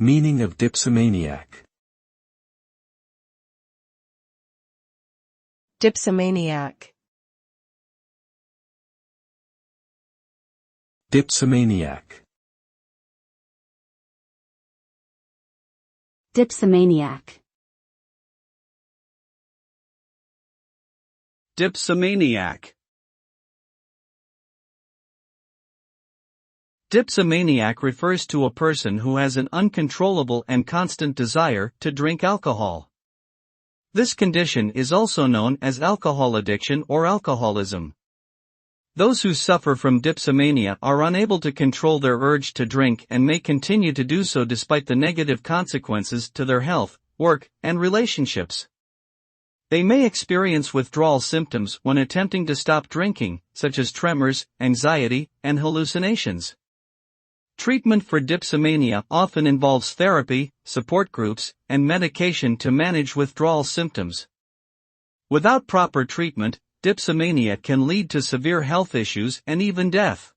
Meaning of dipsomaniac. Dipsomaniac. Dipsomaniac. Dipsomaniac. Dipsomaniac. Dipsomaniac refers to a person who has an uncontrollable and constant desire to drink alcohol. This condition is also known as alcohol addiction or alcoholism. Those who suffer from dipsomania are unable to control their urge to drink and may continue to do so despite the negative consequences to their health, work, and relationships. They may experience withdrawal symptoms when attempting to stop drinking, such as tremors, anxiety, and hallucinations. Treatment for dipsomania often involves therapy, support groups, and medication to manage withdrawal symptoms. Without proper treatment, dipsomania can lead to severe health issues and even death.